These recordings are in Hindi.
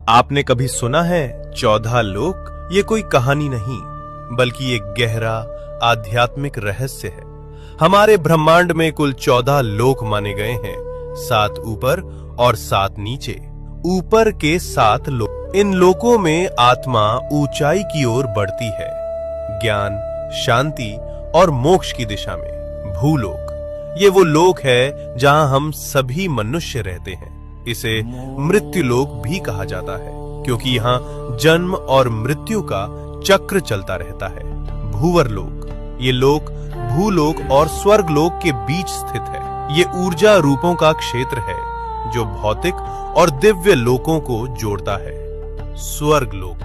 आपने कभी सुना है 14 लोक? ये कोई कहानी नहीं बल्कि एक गहरा आध्यात्मिक रहस्य है। हमारे ब्रह्मांड में कुल 14 लोक माने गए हैं, 7 ऊपर और 7 नीचे। ऊपर के 7 लोक, इन लोकों में आत्मा ऊंचाई की ओर बढ़ती है, ज्ञान, शांति और मोक्ष की दिशा में। भूलोक, ये वो लोक है जहां हम सभी मनुष्य रहते हैं। इसे मृत्यु लोक भी कहा जाता है क्योंकि यहाँ जन्म और मृत्यु का चक्र चलता रहता है। भूवर लोक, ये लोक भूलोक और स्वर्ग लोक के बीच स्थित है। ये ऊर्जा रूपों का क्षेत्र है जो भौतिक और दिव्य लोकों को जोड़ता है। स्वर्ग लोक,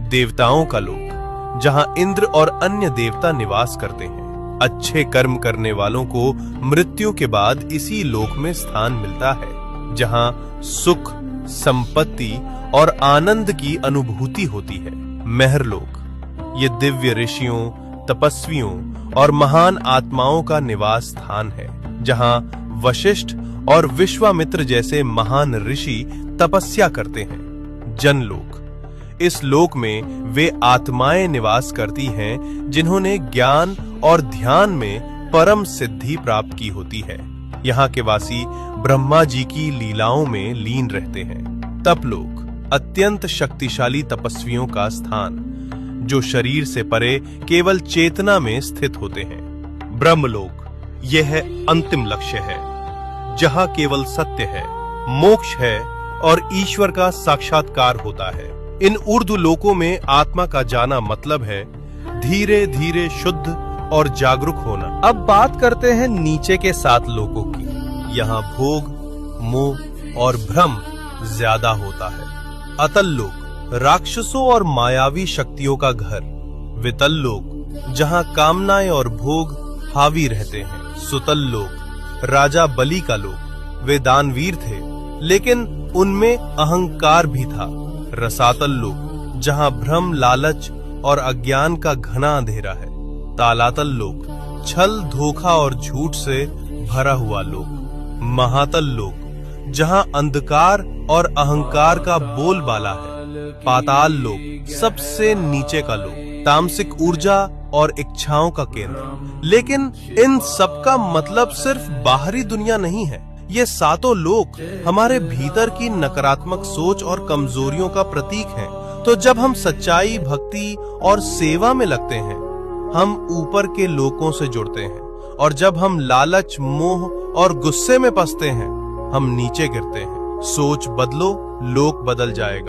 देवताओं का लोक, जहां इंद्र और अन्य देवता निवास करते हैं। अच्छे कर्म करने वालों को मृत्यु के बाद इसी लोक में स्थान मिलता है, जहां सुख, संपत्ति और आनंद की अनुभूति होती है। महरलोक, ये दिव्य ऋषियों, तपस्वियों और महान आत्माओं का निवास स्थान है, जहां वशिष्ठ और विश्वामित्र जैसे महान ऋषि तपस्या करते हैं। जनलोक, इस लोक में वे आत्माएं निवास करती हैं जिन्होंने ज्ञान और ध्यान में परम सिद्धि प्राप्त की होती है। यहाँ के वासी ब्रह्मा जी की लीलाओं में लीन रहते हैं। तपलोक, अत्यंत शक्तिशाली तपस्वियों का स्थान, जो शरीर से परे केवल चेतना में स्थित होते हैं। ब्रह्मलोक, यह अंतिम लक्ष्य है, जहाँ केवल सत्य है, मोक्ष है और ईश्वर का साक्षात्कार होता है। इन ऊर्ध्व लोकों में आत्मा का जाना मतलब है धीरे धीरे शुद्ध और जागरूक होना। अब बात करते हैं नीचे के 7 लोकों की। यहाँ भोग, मोह और भ्रम ज्यादा होता है। अतल लोक, राक्षसों और मायावी शक्तियों का घर। वितल लोक, जहाँ कामनाएं और भोग हावी रहते हैं। सुतल लोक, राजा बलि का लोक। वे दानवीर थे, लेकिन उनमें अहंकार भी था। रसातल लोक, जहाँ भ्रम, लालच और अज्ञान का घना अंधेरा है। तालातल लोक, छल, धोखा और झूठ से भरा हुआ लोक। महातल लोक, जहां अंधकार और अहंकार का बोलबाला है। पाताल लोक, सबसे नीचे का लोक, तामसिक ऊर्जा और इच्छाओं का केंद्र। लेकिन इन सब का मतलब सिर्फ बाहरी दुनिया नहीं है। ये 7 लोक हमारे भीतर की नकारात्मक सोच और कमजोरियों का प्रतीक हैं। तो जब हम सच्चाई, भक्ति और सेवा में लगते हैं, हम ऊपर के लोकों से जुड़ते हैं, और जब हम लालच, मोह और गुस्से में फंसते हैं, हम नीचे गिरते हैं। सोच बदलो, लोक बदल जाएगा।